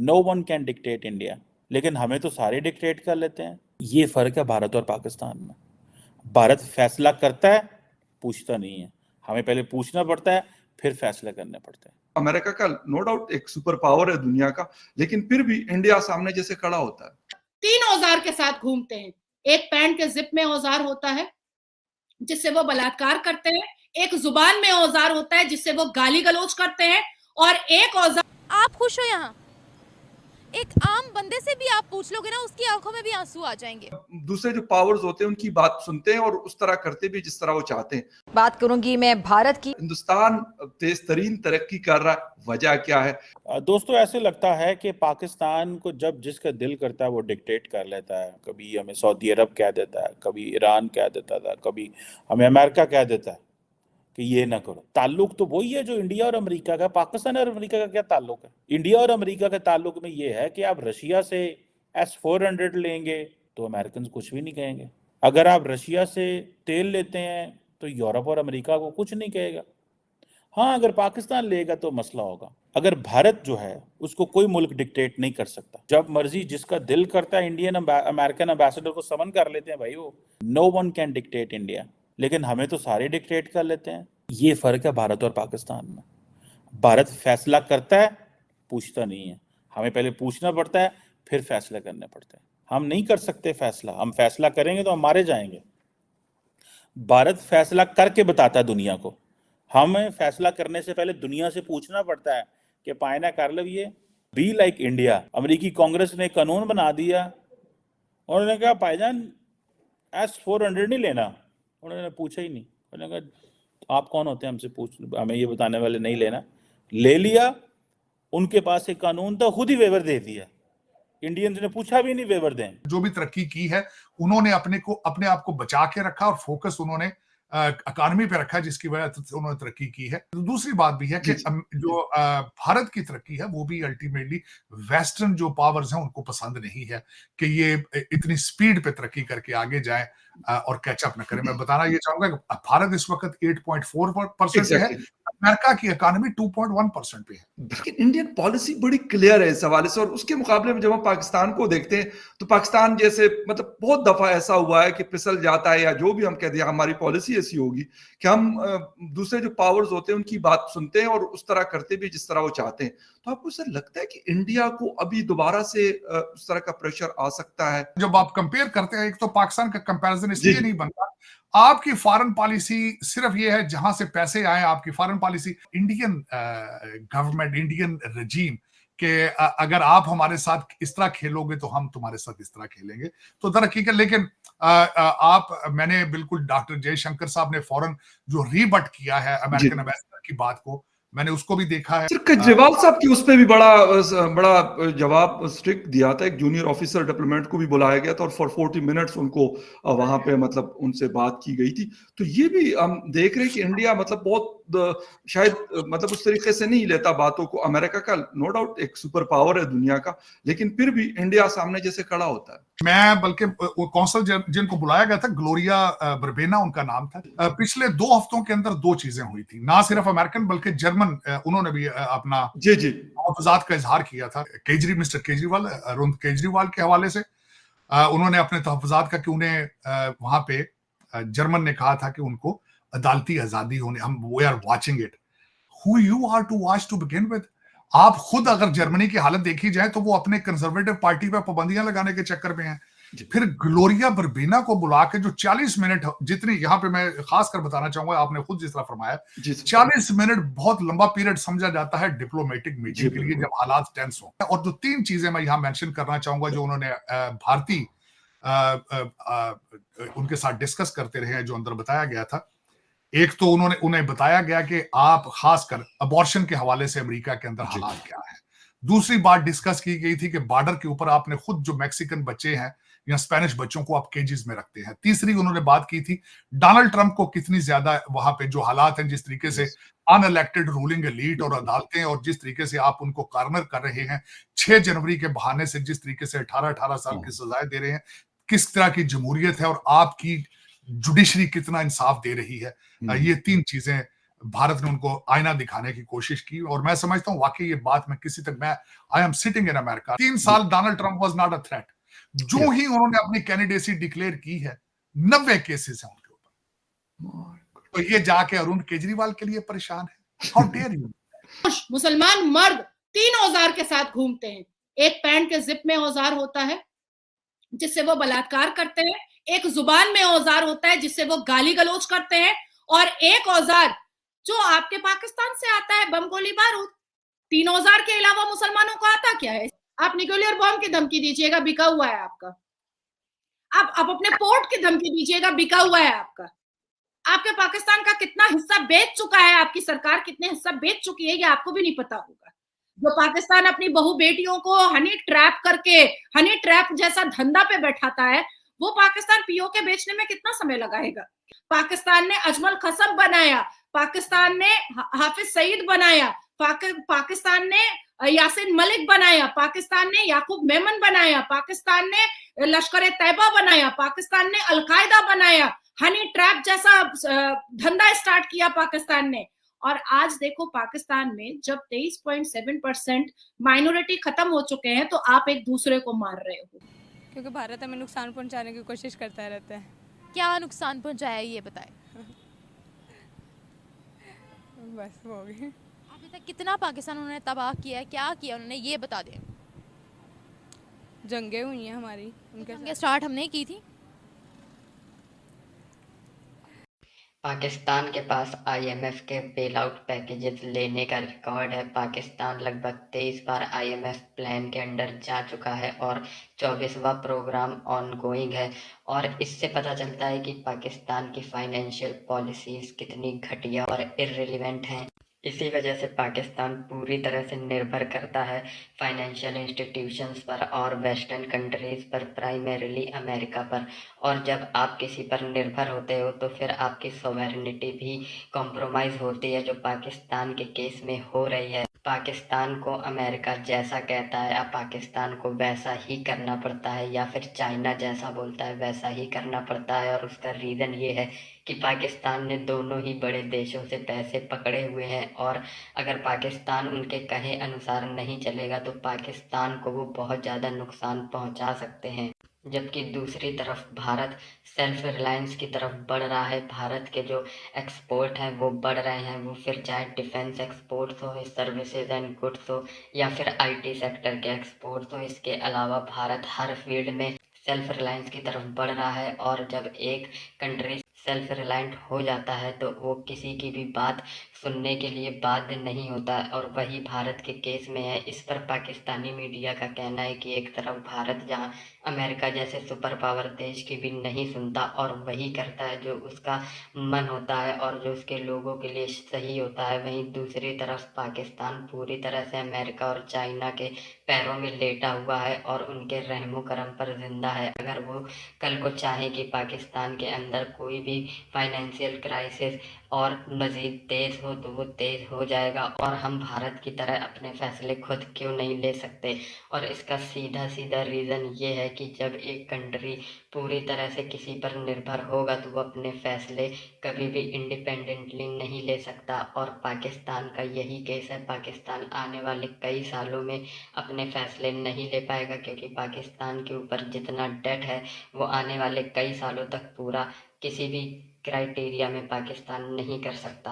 No one can dictate India, लेकिन हमें तो सारे डिक्टेट कर लेते हैं। ये फर्क है भारत और पाकिस्तान में। भारत फैसला करता है, पूछता नहीं है। हमें पहले पूछना पड़ता है, फिर फैसले करने पड़ते हैं। अमेरिका का नो डाउट एक सुपर पावर है दुनिया का, लेकिन फिर भी इंडिया सामने जैसे खड़ा होता है। 3 औजार के साथ घूमते हैं। एक पैंट के जिप में औजार होता है जिससे वो बलात्कार करते हैं, एक जुबान में औजार होता है जिससे वो गाली गलौज करते हैं, और एक औजार। आप खुश हो यहाँ? एक आम बंदे से भी आप पूछ लोगे ना, उसकी आंखों में भी आंसू आ जाएंगे। दूसरे जो पावर्स होते हैं उनकी बात सुनते हैं और उस तरह करते भी जिस तरह वो चाहते हैं। बात करूंगी मैं भारत की। हिंदुस्तान तेज तरीन तरक्की कर रहा है, वजह क्या है? दोस्तों, ऐसे लगता है कि पाकिस्तान को जब जिसका दिल करता है वो डिक्टेट कर लेता है। कभी हमें सऊदी अरब कह देता है, कभी ईरान कह देता था, कभी हमें अमेरिका कह देता है कि ये ना करो। ताल्लुक तो वही है जो इंडिया और अमेरिका का। पाकिस्तान और अमेरिका का क्या ताल्लुक है? इंडिया और अमेरिका के ताल्लुक में ये है कि आप रशिया से S-400 लेंगे तो अमेरिकन कुछ भी नहीं कहेंगे। अगर आप रशिया से तेल लेते हैं तो यूरोप और अमेरिका को कुछ नहीं कहेगा। हाँ, अगर पाकिस्तान लेगा तो मसला होगा। अगर भारत जो है उसको कोई मुल्क डिक्टेट नहीं कर सकता। जब मर्जी जिसका दिल करता है इंडियन अमेरिकन एम्बेसडर को समन कर लेते हैं भाई। वो no one can dictate India, लेकिन हमें तो सारे डिक्टेट कर लेते हैं। ये फर्क है भारत और पाकिस्तान में। भारत फैसला करता है, पूछता नहीं है। हमें पहले पूछना पड़ता है, फिर फैसले करने पड़ते हैं। हम नहीं कर सकते फैसला। हम फैसला करेंगे तो हम मारे जाएंगे। भारत फैसला करके बताता है दुनिया को। हमें फैसला करने से पहले दुनिया से पूछना पड़ता है कि पायना कर लो ये बी लाइक इंडिया। अमेरिकी कांग्रेस ने कानून बना दिया। उन्होंने कहा भाईजान S-400 नहीं लेना। उन्होंने पूछा ही नहीं। उन्होंने कहा आप कौन होते हैं हमसे पूछ, हमें ये बताने वाले, नहीं लेना। ले लिया। उनके पास एक कानून था, खुद ही वेवर दे दिया। इंडियंस ने पूछा भी नहीं वेवर दें। जो भी तरक्की की है उन्होंने अपने आप को बचा के रखा और फोकस उन्होंने इकॉनमी पे रखा, जिसकी वजह से उन्होंने तरक्की की है। दूसरी बात भी है कि जो भारत की तरक्की है वो भी अल्टीमेटली वेस्टर्न जो पावर्स हैं उनको पसंद नहीं है कि ये इतनी स्पीड पे तरक्की करके आगे जाए और कैचअप न करें। मैं बताना ये चाहूंगा कि भारत इस वक्त 8.4% पे है, अमेरिका की इकोनॉमी 2.1% पे है। लेकिन इंडियन पॉलिसी बड़ी क्लियर है इस हवाले से, और उसके मुकाबले में जब हम पाकिस्तान को देखते हैं तो पाकिस्तान जैसे मतलब बहुत दफा ऐसा हुआ है कि फिसल जाता है, या जो भी हम कहते हैं हमारी पॉलिसी ऐसी होगी कि हम दूसरे जो पावर्स होते हैं उनकी बात सुनते हैं और उस तरह करते भी जिस तरह वो चाहते हैं। तो आपको सर लगता है कि इंडिया को अभी दोबारा से उस तरह का प्रेशर आ सकता है? जब आप कंपेयर करते हैं, एक तो पाकिस्तान का कंपैरिजन इसलिए नहीं बनता, आपकी फॉरेन पॉलिसी सिर्फ ये है जहां से पैसे आए। आपकी foreign policy Indian government, Indian regime के अगर आप हमारे साथ इस तरह खेलोगे तो हम तुम्हारे साथ इस तरह खेलेंगे, तो तरक्की कर। लेकिन मैंने बिल्कुल डॉक्टर जयशंकर साहब ने फौरन जो रीबट किया है अमेरिकन एम्बेसडर की बात को, मैंने उसको भी देखा है। केजरीवाल साहब की उस पे भी बड़ा जवाब स्ट्रिक्ट दिया था। एक जूनियर ऑफिसर डिप्लोमेट को भी बुलाया गया था और फॉर 40 मिनट्स उनको वहां पे मतलब उनसे बात की गई थी। तो ये भी हम देख रहे हैं कि इंडिया मतलब बहुत शायद मतलब उस तरीके से नहीं लेता बातों को। अमेरिका का नो डाउट एक सुपर पावर है दुनिया का, लेकिन फिर भी इंडिया सामने जैसे खड़ा होता है। मैं बल्कि कौंसल जिनको बुलाया गया था, ग्लोरिया बर्बेना उनका नाम था। पिछले 2 हफ्तों के अंदर 2 चीजें हुई थी। ना सिर्फ अमेरिकन बल्कि जर्मन उन्होंने भी अपना तहफ़्फ़ुज़ात का इजहार किया था। मिस्टर केजरीवाल, अरुण केजरीवाल के हवाले से उन्होंने अपने तहफ़्फ़ुज़ात का कि उन्हें वहां पे जर्मन ने कहा था कि उनको अदालती आजादी होने, हम we are watching it. Who you are to watch to begin with? आप खुद अगर जर्मनी की हालत देखी जाए तो वो अपने कंजर्वेटिव पार्टी पे पाबंदियां लगाने के चक्कर में है। फिर ग्लोरिया बर्बीना को बुला के जो 40 मिनट, जितनी यहां पे मैं खासकर बताना चाहूंगा, आपने खुद जिस तरह फरमाया 40 मिनट बहुत लंबा पीरियड समझा जाता है डिप्लोमेटिक मीटिंग के लिए, जब हालात टेंस हो। और जो 3 चीजें मैं यहां मेंशन करना चाहूंगा जो उन्होंने भारतीय उनके साथ डिस्कस करते रहे, जो अंदर बताया गया था। एक तो उन्हें बताया गया कि आप खासकर अबॉर्शन के हवाले से अमेरिका के अंदर हालात क्या है। दूसरी बात डिस्कस की गई थी कि बॉर्डर के ऊपर आपने खुद जो मैक्सिकन बच्चे हैं या स्पेनिश बच्चों को आप केजेस में रखते हैं। तीसरी उन्होंने बात की थी डोनाल्ड ट्रंप को कितनी ज्यादा वहां पे जो हालात हैं, जिस तरीके से अनइलेक्टेड रूलिंग एलीट और अदालतें, और जिस तरीके से आप उनको कॉर्नर कर रहे हैं 6 जनवरी के बहाने से, जिस तरीके से 18-18 साल की सजाएं दे रहे हैं, किस तरह की जमहूरियत है और आपकी जुडिशरी कितना इंसाफ दे रही है। ये 3 चीजें भारत ने उनको आईना दिखाने की कोशिश की और मैं समझता हूं वाकई ये बात मैं किसी तक मैं I am sitting in America 3 साल Donald Trump was not a threat जो ही उन्होंने अपनी कैंडिडेसी डिक्लेयर की है 90 केसेस हैं उनके ऊपर तो ये जाके अरुण केजरीवाल के लिए परेशान है हाउ डेयर यू मुसलमान मर्द 3 औजार के साथ घूमते हैं एक पैंट के जिप में औजार होता है जिससे वो बलात्कार करते हैं एक जुबान में औजार होता है जिससे वो गाली गलौज करते हैं और एक औजार जो आपके पाकिस्तान से आता है बम गोली बारूद 3 औजार के अलावा मुसलमानों को आता क्या है आप न्यूक्लियर बॉम्ब की धमकी दीजिएगा बिका हुआ है आपका आप अपने पोर्ट की धमकी दीजिएगा बिका हुआ है आपका आपके पाकिस्तान का कितना हिस्सा बेच चुका है आपकी सरकार कितने हिस्सा बेच चुकी है ये आपको भी नहीं पता होगा जो पाकिस्तान अपनी बहु बेटियों को हनी ट्रैप करके हनी ट्रैप जैसा धंधा पे बैठाता है वो पाकिस्तान पीओके बेचने में कितना समय लगाएगा पाकिस्तान ने अजमल खसब बनाया पाकिस्तान ने हाफिज सईद बनाया पाकिस्तान ने यासिन मलिक बनाया पाकिस्तान ने याकूब मेमन बनाया पाकिस्तान ने लश्कर तैयबा बनाया पाकिस्तान ने अलकायदा बनाया हनी ट्रैप जैसा धंधा स्टार्ट किया पाकिस्तान ने और आज देखो पाकिस्तान में जब 23.7% माइनॉरिटी खत्म हो चुके हैं तो आप एक दूसरे को मार रहे हो क्योंकि भारत हमें नुकसान पहुंचाने की कोशिश करता रहता है क्या नुकसान पहुंचाया ये बताएं बस हो गई अभी तक कितना पाकिस्तान उन्होंने तबाह किया है क्या किया उन्होंने ये बता दें जंगें हुई हैं हमारी उनके जंगें स्टार्ट हमने की थी पाकिस्तान के पास आईएमएफ के बेल आउट पैकेजेस लेने का रिकॉर्ड है पाकिस्तान लगभग 23 बार आईएमएफ प्लान के अंडर जा चुका है और 24वां प्रोग्राम ऑनगोइंग है और इससे पता चलता है कि पाकिस्तान की फाइनेंशियल पॉलिसीज़ कितनी घटिया और इर्रिलेवेंट हैं इसी वजह से पाकिस्तान पूरी तरह से निर्भर करता है फाइनेंशियल इंस्टीट्यूशंस पर और वेस्टर्न कंट्रीज़ पर प्राइमरीली अमेरिका पर और जब आप किसी पर निर्भर होते हो तो फिर आपकी सॉवरेनिटी भी कॉम्प्रोमाइज़ होती है जो पाकिस्तान के केस में हो रही है पाकिस्तान को अमेरिका जैसा कहता है अब पाकिस्तान को वैसा ही करना पड़ता है या फिर चाइना जैसा बोलता है वैसा ही करना पड़ता है और उसका रीज़न ये है कि पाकिस्तान ने दोनों ही बड़े देशों से पैसे पकड़े हुए हैं और अगर पाकिस्तान उनके कहे अनुसार नहीं चलेगा तो पाकिस्तान को वो बहुत ज़्यादा नुकसान पहुंचा सकते हैं जबकि दूसरी तरफ भारत सेल्फ रिलायंस की तरफ बढ़ रहा है भारत के जो एक्सपोर्ट हैं वो बढ़ रहे हैं वो फिर चाहे डिफेंस एक्सपोर्ट्स हो सर्विसेज एंड गुड्स हो या फिर आईटी सेक्टर के एक्सपोर्ट्स हो इसके अलावा भारत हर फील्ड में सेल्फ रिलायंस की तरफ बढ़ रहा है और जब एक कंट्री सेल्फ रिलायंट हो जाता है तो वो किसी की भी बात सुनने के लिए बाध्य नहीं होता और वही भारत के केस में है इस पर पाकिस्तानी मीडिया का कहना है कि एक तरफ भारत जहां अमेरिका जैसे सुपर पावर देश की भी नहीं सुनता और वही करता है जो उसका मन होता है और जो उसके लोगों के लिए सही होता है वहीं दूसरी तरफ पाकिस्तान पूरी तरह से अमेरिका और चाइना के पैरों में लेटा हुआ है और उनके रहमो करम पर जिंदा है अगर वो कल को चाहे कि पाकिस्तान के अंदर कोई भी फाइनेंशियल क्राइसिस और मज़ीद तेज़ हो तो वो तेज़ हो जाएगा और हम भारत की तरह अपने फ़ैसले खुद क्यों नहीं ले सकते और इसका सीधा सीधा रीज़न ये है कि जब एक कंट्री पूरी तरह से किसी पर निर्भर होगा तो वो अपने फ़ैसले कभी भी इंडिपेंडेंटली नहीं ले सकता और पाकिस्तान का यही केस है पाकिस्तान आने वाले कई सालों में अपने फ़ैसले नहीं ले पाएगा क्योंकि पाकिस्तान के ऊपर जितना डेट है वो आने वाले कई सालों तक पूरा किसी भी क्राइटेरिया में पाकिस्तान नहीं कर सकता